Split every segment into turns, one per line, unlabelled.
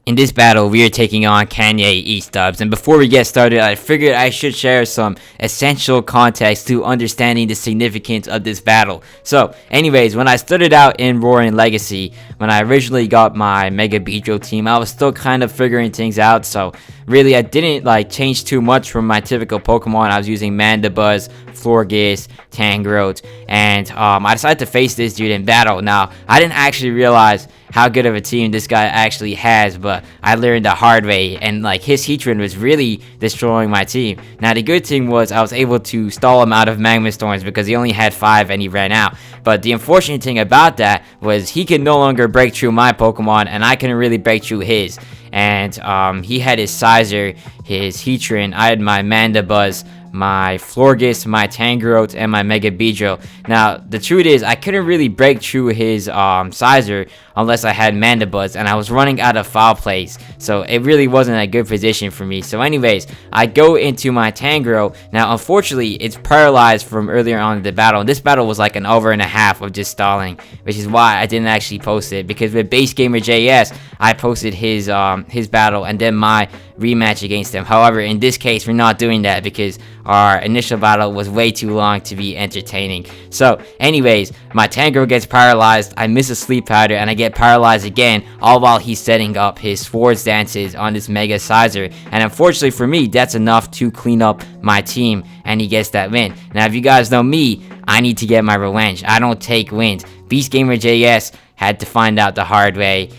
In this battle, we are taking on KanyeEastDubs, and before we get started, I figured I should share some essential context to understanding the significance of this battle. So, anyways, when I started out in Rorian Legacy, when I originally got my Mega Beedrill team, I was still kind of figuring things out, so really I didn't change too much from my typical Pokemon. I was using Mandibuzz, Florges, Tangrowth, and I decided to face this dude in battle. Now, I didn't actually realize how good of a team this guy actually has, but I learned the hard way, and his Heatran was really destroying my team. Now the good thing was I was able to stall him out of Magma Storms because he only had 5 and he ran out. But the unfortunate thing about that was he could no longer break through my Pokemon, and I couldn't really break through his. And he had his Sizer, his Heatran, I had my Mandibuzz, my Florges, my Tangrowth, and my Mega Beedrill. Now, the truth is, I couldn't really break through his Sizer unless I had Mandibuzz, and I was running out of foul plays, so it really wasn't a good position for me. So anyways, I go into my Tangrowth. Now, unfortunately, it's paralyzed from earlier on in the battle, and this battle was like an hour and a half of just stalling, which is why I didn't actually post it, because with Base Gamer JS, I posted his battle and then my rematch against him. However, in this case, we're not doing that because our initial battle was way too long to be entertaining. So anyways, my Tangrowth gets paralyzed, I miss a sleep powder, and I get paralyzed again, all while he's setting up his Swords Dances on this Mega Sizer. And unfortunately for me, that's enough to clean up my team, and he gets that win. Now, if you guys know me, I need to get my revenge. I don't take wins. Beast Gamer JS had to find out the hard way.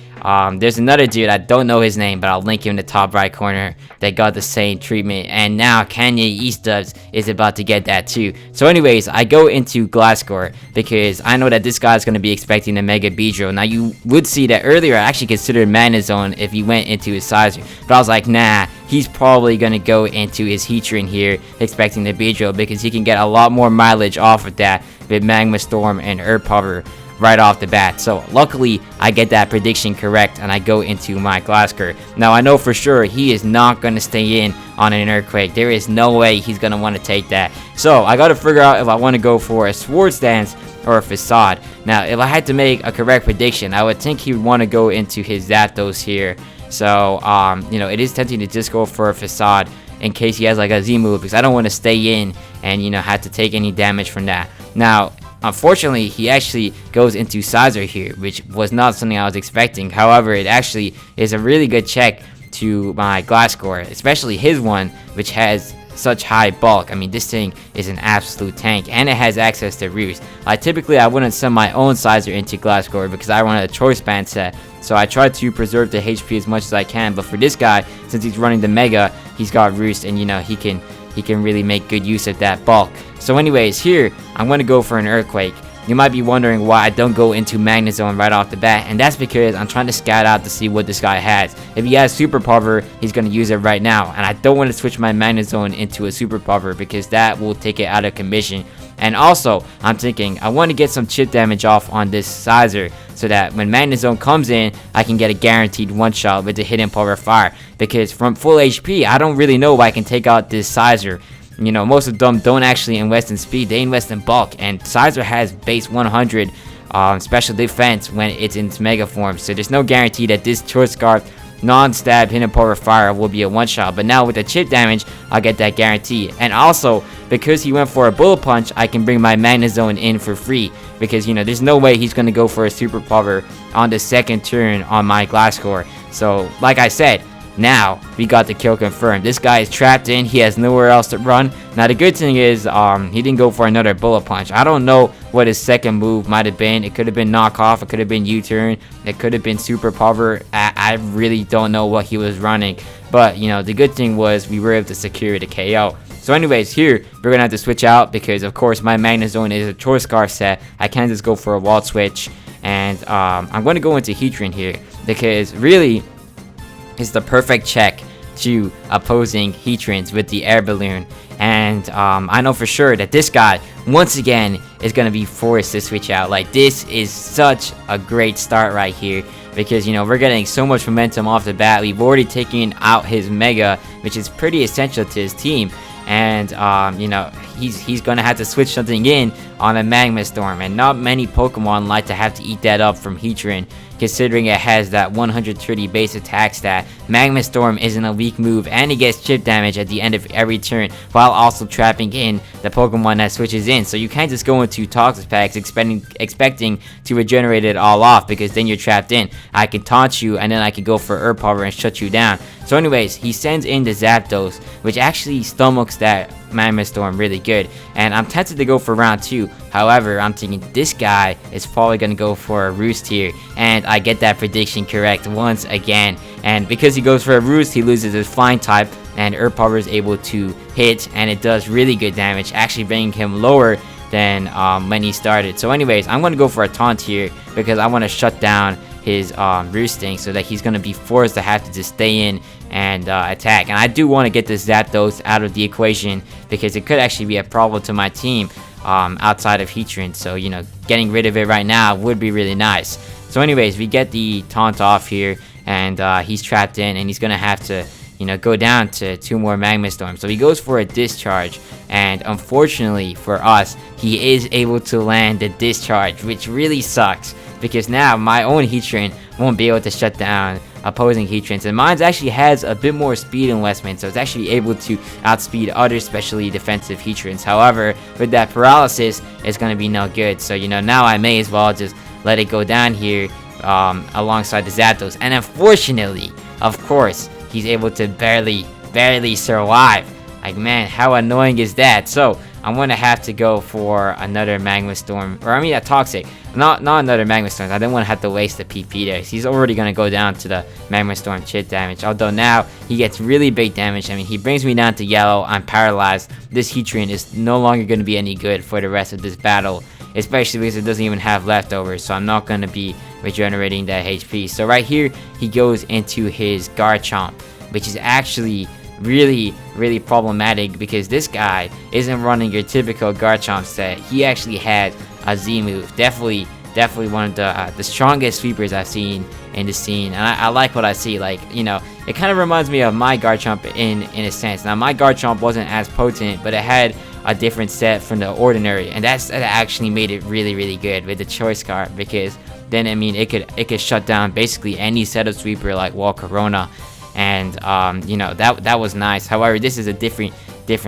There's another dude, I don't know his name, but I'll link him in the top right corner, that got the same treatment, and now KanyeEastDubs is about to get that too. So anyways, I go into Glasgow because I know that this guy's going to be expecting the Mega Beedrill. Now, you would see that earlier I actually considered Mana Zone if he went into his Sizer, but I was like, nah, he's probably going to go into his Heatran here expecting the Beedrill because he can get a lot more mileage off of that with Magma Storm and Earth Power right off the bat. So luckily I get that prediction correct, and I go into my Glasgow. Now, I know for sure he is not going to stay in on an Earthquake. There is no way he's going to want to take that. So I got to figure out if I want to go for a Swords Dance or a Facade. Now, if I had to make a correct prediction, I would think he would want to go into his Zapdos here. So it is tempting to just go for a Facade in case he has a Z move, because I don't want to stay in and have to take any damage from that. Now, unfortunately, he actually goes into Sizer here, which was not something I was expecting. However, it actually is a really good check to my Glasgow, especially his one, which has such high bulk. I mean, this thing is an absolute tank, and it has access to Roost. Typically, I wouldn't send my own Sizer into Glasgow because I run a Choice Band set, so I try to preserve the HP as much as I can. But for this guy, since he's running the Mega, he's got Roost, and he can really make good use of that bulk. So anyways, here I'm going to go for an Earthquake. You might be wondering why I don't go into Magma Zone right off the bat, and that's because I'm trying to scout out to see what this guy has. If he has Super Power, he's going to use it right now, and I don't want to switch my Magma Zone into a Super Power because that will take it out of commission. And also, I'm thinking I want to get some chip damage off on this Sizer so that when Magma Zone comes in, I can get a guaranteed one-shot with the Hidden Power Fire. Because from full HP, I don't really know if I can take out this Sizer. Most of them don't actually invest in speed, they invest in bulk, and Sizer has base 100 special defense when it's in its Mega form, so there's no guarantee that this Choice Scarf non-stab Hidden Power Fire will be a one-shot. But now with the chip damage, I'll get that guarantee. And also, because he went for a Bullet Punch, I can bring my Magma Zone in for free, because there's no way he's going to go for a Super Power on the second turn on my Glasgow. So like I said, now we got the kill confirmed. This guy is trapped in, he has nowhere else to run. Now the good thing is he didn't go for another Bullet Punch. I don't know what his second move might have been. It could have been Knockoff, it could have been U-turn, it could have been Super Power. I really don't know what he was running, but the good thing was we were able to secure the KO. So anyways, here we're gonna have to switch out because of course my Magma Zone is a Choice Scarf set. I can't just go for a Wall Switch, and I'm going to go into Heatran here because really is the perfect check to opposing Heatrans with the Air Balloon. And I know for sure that this guy once again is going to be forced to switch out. This is such a great start right here because we're getting so much momentum off the bat. We've already taken out his Mega, which is pretty essential to his team, and he's gonna have to switch something in on a Magma Storm, and not many Pokemon like to have to eat that up from Heatran, considering it has that 130 base attack stat. Magma Storm isn't a weak move, and it gets chip damage at the end of every turn, while also trapping in the Pokemon that switches in. So you can't just go into Toxic packs expecting to regenerate it all off, because then you're trapped in. I can taunt you, and then I can go for Earth Power and shut you down. So anyways, he sends in the Zapdos, which actually stomachs that Magma Storm really good, and I'm tempted to go for round 2. However, I'm thinking this guy is probably gonna go for a Roost here, and I get that prediction correct once again. And because he goes for a Roost, he loses his Flying type, and Earth Power is able to hit, and it does really good damage, actually bringing him lower than when he started. So anyways, I'm gonna go for a Taunt here because I want to shut down his roosting, so that he's gonna be forced to have to just stay in and attack. And I do want to get this Zapdos out of the equation, because it could actually be a problem to my team outside of Heatran. So you know, getting rid of it right now would be really nice. So anyways, we get the taunt off here, and he's trapped in, and he's gonna have to, you know, go down to 2 more Magma Storms. So he goes for a Discharge, and unfortunately for us, he is able to land the Discharge, which really sucks, because now my own Heatran won't be able to shut down opposing Heatrans, and mine actually has a bit more speed investment, so it's actually able to outspeed other specially defensive Heatrans. However, with that paralysis, it's going to be no good. So you know, now I may as well just let it go down here alongside the Zapdos, and unfortunately, of course, he's able to barely survive. Like, man, how annoying is that? So I'm gonna have to go for another Magma Storm, or I mean a Toxic, not another Magma Storm. I don't want to have to waste the PP there. He's already gonna go down to the Magma Storm chip damage, although now he gets really big damage. I mean, he brings me down to yellow. I'm paralyzed. This Heatran is no longer gonna be any good for the rest of this battle, especially because it doesn't even have leftovers, so I'm not gonna be regenerating that HP. So right here, he goes into his Garchomp, which is actually really problematic, because this guy isn't running your typical Garchomp set. He actually had a Z move, definitely one of the strongest sweepers I've seen in the scene, and I like what I see. Like, you know, it kind of reminds me of my Garchomp in a sense. Now my Garchomp wasn't as potent, but it had a different set from the ordinary, and that actually made it really good with the choice card, because then I mean it could shut down basically any setup sweeper like Wall Corona. And you know, that was nice. However, this is a different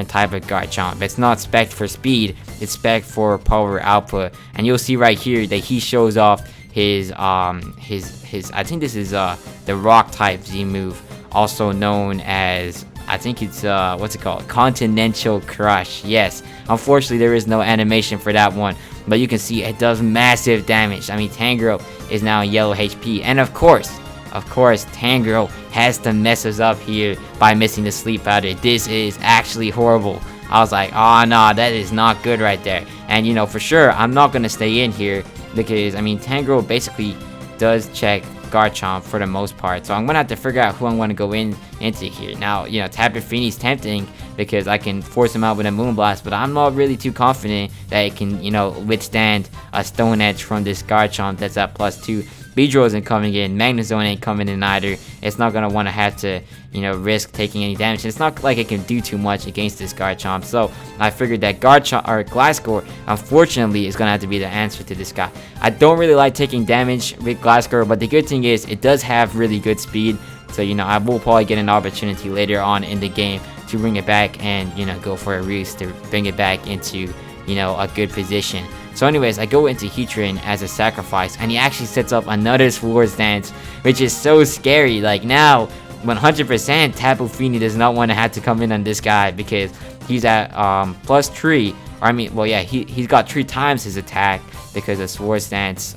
type of Garchomp. It's not spec for speed, it's spec for power output. And you'll see right here that he shows off his I think this is the rock type Z move, also known as, I think it's what's it called, Continental Crush. Yes, unfortunately there is no animation for that one, but you can see it does massive damage. I mean, Tangrowth is now yellow HP, and of course Tangrowth has to mess us up here by missing the sleep powder. This is actually horrible. I was like, oh no, that is not good right there. And you know, for sure I'm not gonna stay in here, because I mean, Tangrowth basically does check Garchomp for the most part, so I'm gonna have to figure out who I'm gonna go into here. Now, you know, Tapu Fini's tempting because I can force him out with a Moonblast, but I'm not really too confident that it can, you know, withstand a Stone Edge from this Garchomp that's at +2. Beedrill isn't coming in, Magnezone ain't coming in either. It's not gonna want to have to, you know, risk taking any damage. It's not like it can do too much against this Garchomp, so I figured that Garchomp or Gliscor, unfortunately, is gonna have to be the answer to this guy. I don't really like taking damage with Gliscor, but the good thing is it does have really good speed, so you know, I will probably get an opportunity later on in the game to bring it back and, you know, go for a roost to bring it back into, you know, a good position. So anyways, I go into Heatran as a sacrifice, and he actually sets up another Swords Dance, which is so scary. Like, now 100% Tapu Fini does not want to have to come in on this guy, because he's at +3, or I mean, well, yeah, he's got 3 times his attack because of Swords Dance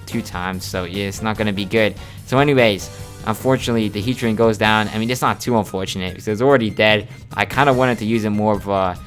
2 times, so yeah, it's not going to be good. So anyways, unfortunately the Heatran goes down. I mean, it's not too unfortunate because it's already dead. I kind of wanted to use it more of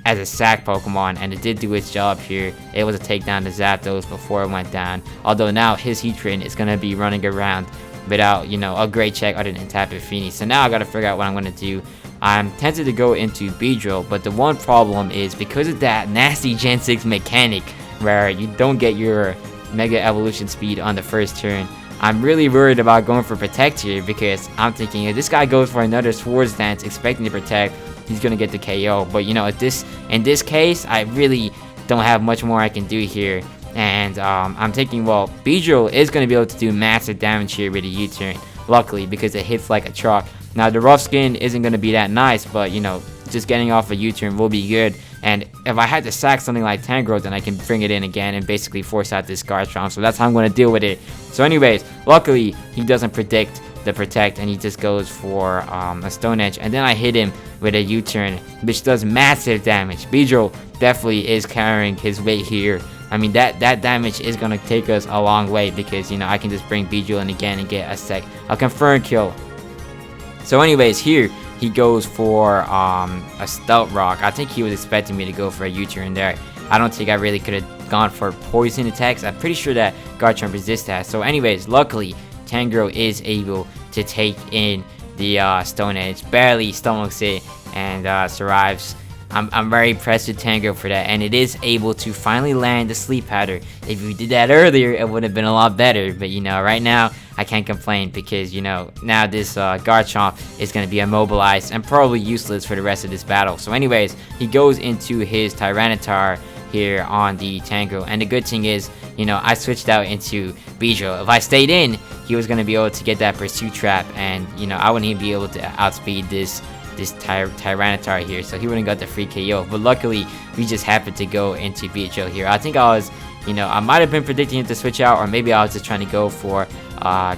as a sack Pokemon, and it did do its job here, able to take down the Zapdos before it went down. Although now his Heatran is going to be running around without, you know, a great check other than Tapu Fini. So now I got to figure out what I'm going to do. I'm tempted to go into Beedrill, but the one problem is because of that nasty Gen 6 mechanic where you don't get your Mega Evolution speed on the first turn, I'm really worried about going for Protect here, because I'm thinking if this guy goes for another Swords Dance expecting to protect, he's gonna get the KO. But you know, in this case, I really don't have much more I can do here. And I'm thinking, well, Beedrill is going to be able to do massive damage here with a U-turn, luckily, because it hits like a truck. Now, the rough skin isn't going to be that nice, but, you know, just getting off a U-turn will be good. And if I had to sack something like Tangrowth, then I can bring it in again and basically force out this Garchomp. So that's how I'm going to deal with it. So anyways, luckily, he doesn't predict the protect, and he just goes for a Stone Edge. And then I hit him with a U-turn, which does massive damage. Beedrill definitely is carrying his weight here. I mean, that damage is going to take us a long way because, you know, I can just bring Beedrill in again and get a confirmed kill. So anyways, here he goes for a Stealth Rock. I think he was expecting me to go for a U-turn there. I don't think I really could have gone for poison attacks. I'm pretty sure that Garchomp resists that. So anyways, luckily, Tangrowth is able to take in the Stone Edge, barely stomachs it, and survives. I'm very impressed with Tangrowth for that, and it is able to finally land the Sleep Powder. If we did that earlier, it would have been a lot better, but you know, right now, I can't complain because, you know, now this Garchomp is going to be immobilized and probably useless for the rest of this battle. So anyways, he goes into his Tyranitar here on the Tangrowth, and the good thing is, you know, I switched out into Beedrill. If I stayed in, he was going to be able to get that Pursuit Trap, and, you know, I wouldn't even be able to outspeed this Tyranitar here, so he wouldn't got the free KO. But luckily, we just happened to go into Beedrill here. I think I was, you know, I might have been predicting him to switch out, or maybe I was just trying to go for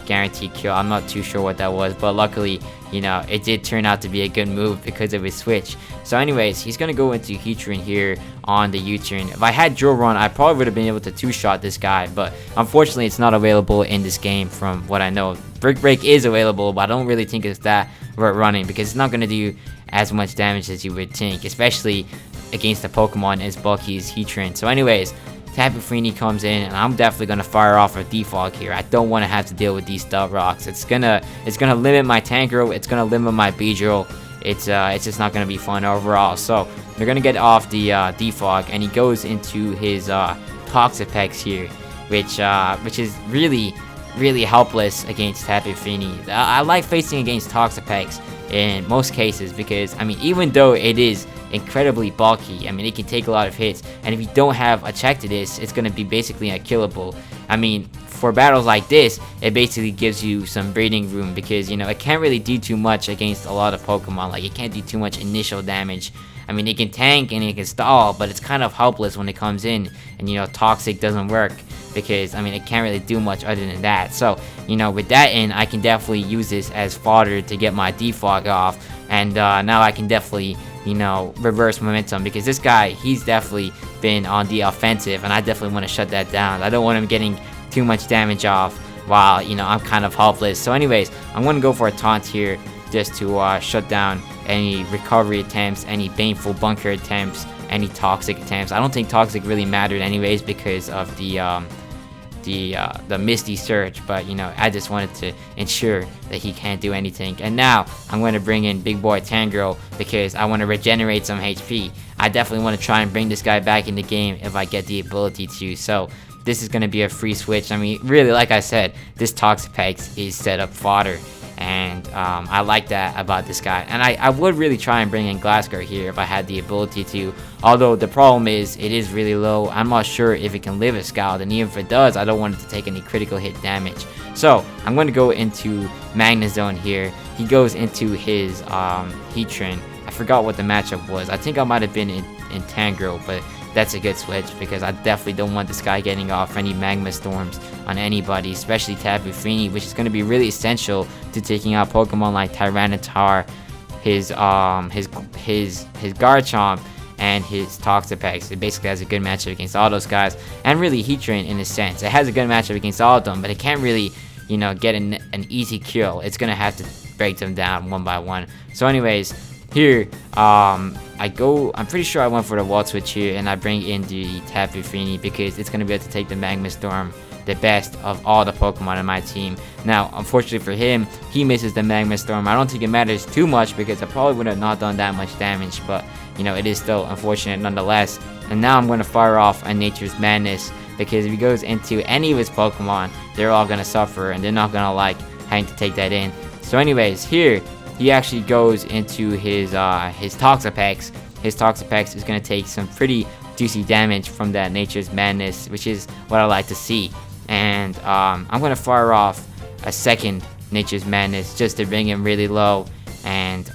guaranteed kill. I'm not too sure what that was, but luckily, you know, it did turn out to be a good move because of his switch. So anyways, he's gonna go into Heatran here on the U-turn. If I had Drill Run, I probably would have been able to two-shot this guy, but unfortunately, it's not available in this game from what I know. Brick Break is available, but I don't really think it's that worth running because it's not gonna do as much damage as you would think, especially against a Pokemon as bulky as Heatran. So anyways, Tapu Fini comes in, and I'm definitely gonna fire off a Defog here. I don't want to have to deal with these Stealth Rocks. It's gonna limit my Tangrowth. It's gonna limit my Beedrill. It's just not gonna be fun overall. So they're gonna get off the Defog, and he goes into his Toxapex here, which is really helpless against Tapu Fini. I like facing against Toxapex in most cases because, I mean, even though it is incredibly bulky, I mean, it can take a lot of hits, and if you don't have a check to this, it's going to be basically unkillable. I mean, for battles like this, it basically gives you some breathing room because, you know, it can't really do too much against a lot of Pokemon. Like, it can't do too much initial damage. I mean, it can tank and it can stall, but it's kind of helpless when it comes in, and, you know, Toxic doesn't work because, I mean, it can't really do much other than that. So, you know, with that in, I can definitely use this as fodder to get my Defog off, and now I can definitely, you know, reverse momentum because this guy, he's definitely been on the offensive, and I definitely want to shut that down. I don't want him getting too much damage off while, you know, I'm kind of helpless. So anyways, I'm going to go for a taunt here just to shut down any recovery attempts, any baneful bunker attempts, any toxic attempts. I don't think toxic really mattered anyways because of the Misty Surge, but, you know, I just wanted to ensure that he can't do anything. And now I'm going to bring in Big Boy Tangrowth because I want to regenerate some HP. I definitely want to try and bring this guy back in the game if I get the ability to. So this is going to be a free switch. I mean, really, like I said, this Toxapex is set up fodder, and I like that about this guy. And I would really try and bring in Glasgow here if I had the ability to, although the problem is it is really low. I'm not sure if it can live a Scald, and even if it does, I don't want it to take any critical hit damage. So I'm going to go into Magnezone here. He goes into his Heatran. I forgot what the matchup was. I think I might have been in Tangrowth, but that's a good switch because I definitely don't want this guy getting off any Magma Storms on anybody, especially Tapu Fini, which is going to be really essential to taking out Pokemon like Tyranitar, his Garchomp, and his Toxapex. It basically has a good matchup against all those guys, and really Heatran in a sense. It has a good matchup against all of them, but it can't really, you know, get an easy kill. It's going to have to break them down one by one. So anyways, here, I'm pretty sure I went for the Wall Switch here, and I bring in the Tapu Fini because it's going to be able to take the Magma Storm, the best of all the Pokemon in my team. Now, unfortunately for him, he misses the Magma Storm. I don't think it matters too much because I probably would have not done that much damage, but, you know, it is still unfortunate nonetheless. And now I'm going to fire off a Nature's Madness because if he goes into any of his Pokemon, they're all going to suffer, and they're not going to like having to take that in. So anyways, here, he actually goes into his Toxapex. His Toxapex is going to take some pretty juicy damage from that Nature's Madness, which is what I like to see. And I'm going to fire off a second Nature's Madness just to bring him really low. And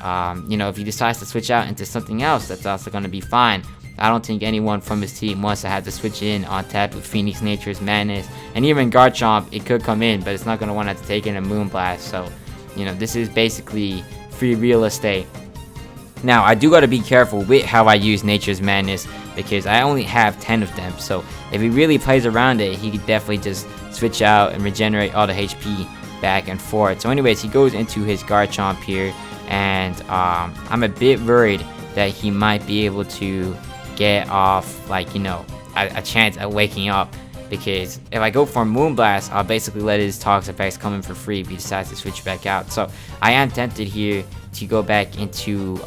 if he decides to switch out into something else, that's also going to be fine. I don't think anyone from his team wants to have to switch in on tap with Phoenix Nature's Madness. And even Garchomp, it could come in, but it's not going to want to have to take in a Moonblast. So, this is basically free real estate. Now, I do got to be careful with how I use Nature's Madness because I only have 10 of them. So, if he really plays around it, he could definitely just switch out and regenerate all the HP back and forth. So, anyways, he goes into his Garchomp here. And I'm a bit worried that he might be able to get off, a chance at waking up, because if I go for Moonblast, I'll basically let his Toxapex come in for free if he decides to switch back out. So I am tempted here to go back into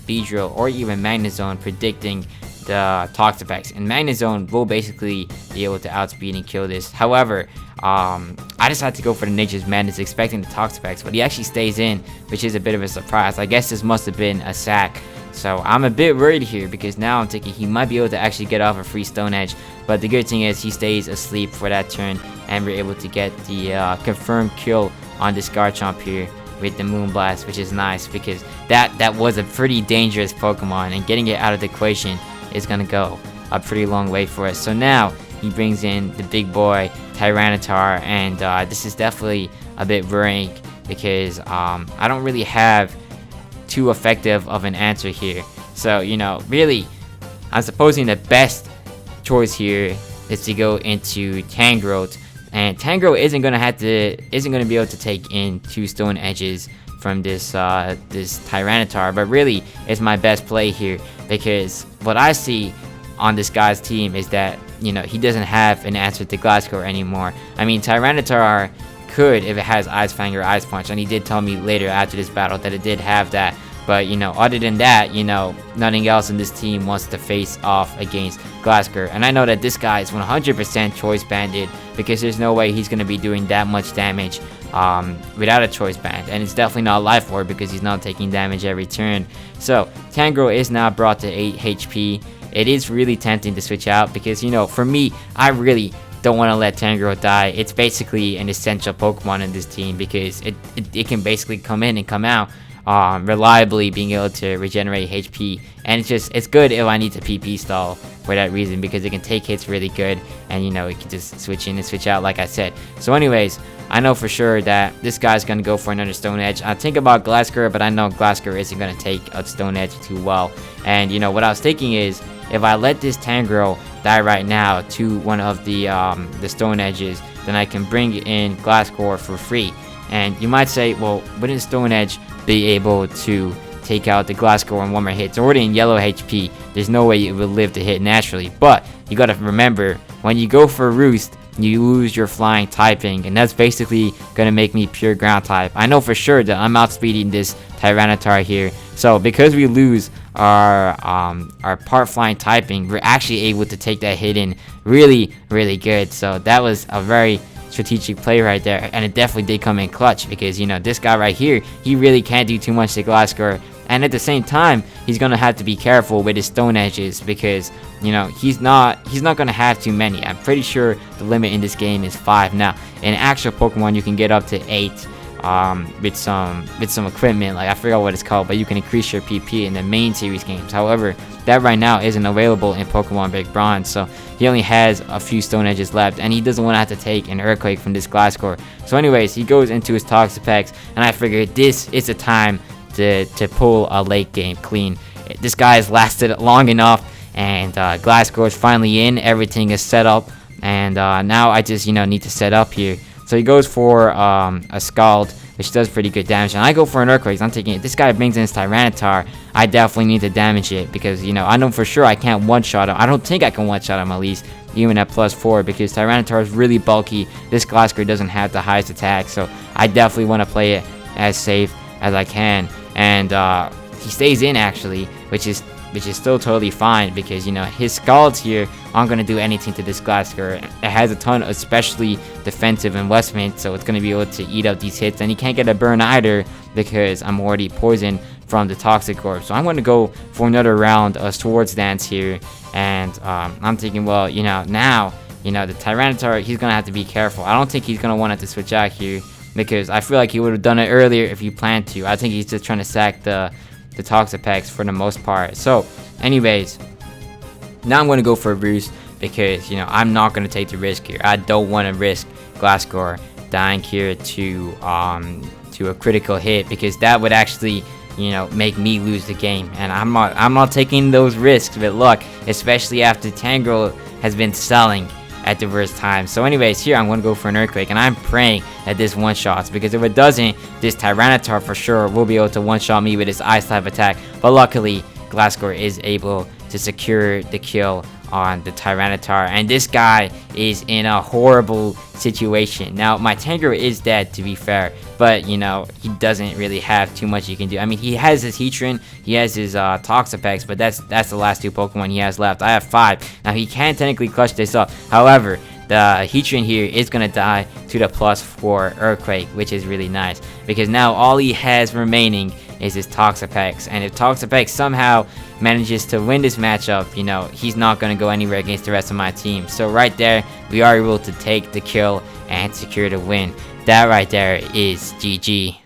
Beedrill or even Magnezone, predicting the Toxapex, and Magnezone will basically be able to outspeed and kill this. However, I decided to go for the Nature's Madness expecting the Toxapex, but he actually stays in, which is a bit of a surprise. I guess this must have been a sack. So I'm a bit worried here because now I'm thinking he might be able to actually get off a free Stone Edge. But the good thing is he stays asleep for that turn, and we're able to get the confirmed kill on this Garchomp here with the Moonblast, which is nice because that was a pretty dangerous Pokemon, and getting it out of the equation is gonna go a pretty long way for us. So now he brings in the big boy Tyranitar, and this is definitely a bit worrying because I don't really have too effective of an answer here. So really, I'm supposing the best choice here is to go into Tangrowth, and Tangrowth isn't gonna be able to take in 2 Stone Edges from this Tyranitar, but really it's my best play here because what I see on this guy's team is that he doesn't have an answer to Glasgow anymore. I mean, Tyranitar could if it has Ice Fang or Ice Punch, and he did tell me later after this battle that it did have that. But other than that, nothing else in this team wants to face off against Glasgow. And I know that this guy is 100% choice banded because there's no way he's going to be doing that much damage without a choice band. And it's definitely not Life Orb because he's not taking damage every turn. So Tangrowth is now brought to 8 HP. It is really tempting to switch out because, for me, I really don't want to let Tangrowth die. It's basically an essential Pokemon in this team because it can basically come in and come out reliably, being able to regenerate HP, and it's good if I need to PP stall for that reason because it can take hits really good, and it can just switch in and switch out like I said. So anyways, I know for sure that this guy's gonna go for another Stone Edge. I think about Glasgow, but I know Glasgow isn't gonna take a Stone Edge too well. And what I was thinking is, if I let this Tangrowth die right now to one of the Stone Edges, then I can bring in Glasgow for free. And you might say, well, wouldn't Stone Edge be able to take out the Glasgow in 1 more hit? It's already in yellow HP. There's no way it will live to hit naturally. But you gotta remember, when you go for Roost, you lose your flying typing, and that's basically gonna make me pure ground type. I know for sure that I'm outspeeding this Tyranitar here. So because we lose our part flying typing, we're actually able to take that hit in really, really good. So that was a very strategic play right there, and it definitely did come in clutch because this guy right here, he really can't do too much to Glasgow, and at the same time he's gonna have to be careful with his Stone Edges because he's not gonna have too many. I'm pretty sure the limit in this game is 5. Now in actual Pokemon you can get up to 8 with some equipment, like I forgot what it's called, but you can increase your PP in the main series games. However, that right now isn't available in Pokemon Big Bronze, so he only has a few Stone Edges left, and he doesn't want to have to take an Earthquake from this Glasgow. So anyways, he goes into his Toxapex, and I figured this is the time to pull a late game clean. This guy has lasted long enough, and Glasgow is finally in, everything is set up, and now I just need to set up here. So he goes for a Scald, which does pretty good damage, and I go for an Earthquake. I'm taking it. This guy brings in his Tyranitar. I definitely need to damage it because I know for sure I can't one-shot him. I don't think I can one-shot him at least, even at +4, because Tyranitar is really bulky. This Glasgow doesn't have the highest attack, so I definitely want to play it as safe as I can. And he stays in actually, which is which is still totally fine because, you know, his Scalds here aren't going to do anything to this Glasgow. It has a ton of especially defensive investment, so it's going to be able to eat up these hits, and he can't get a burn either because I'm already poisoned from the Toxic Orb. So I'm going to go for another round of Swords Dance here, and I'm thinking, well, you know, now, you know, the Tyranitar, he's going to have to be careful. I don't think he's going to want to switch out here because I feel like he would have done it earlier if he planned to. I think he's just trying to sack the Toxapex for the most part. So anyways, now I'm going to go for a Roost because, you know, I'm not going to take the risk here. I don't want to risk Glasgow dying here to a critical hit because that would actually, you know, make me lose the game, and I'm not taking those risks with luck, especially after Tangrel has been selling at the worst time. So anyways, here I'm going to go for an Earthquake, and I'm praying that this one-shots, because if it doesn't, this Tyranitar for sure will be able to one-shot me with his Ice-type attack, but luckily, Glasgow is able to secure the kill on the Tyranitar, and this guy is in a horrible situation. Now, my Tangrel is dead, to be fair, but, you know, he doesn't really have too much he can do. I mean, he has his Heatran, he has his Toxapex, but that's the last two Pokemon he has left. I have 5. Now, he can technically clutch this up. However, the Heatran here is going to die to the +4 Earthquake, which is really nice, because now all he has remaining is his Toxapex, and if Toxapex somehow manages to win this matchup, you know, he's not going to go anywhere against the rest of my team. So right there, we are able to take the kill and secure the win. That right there is GG.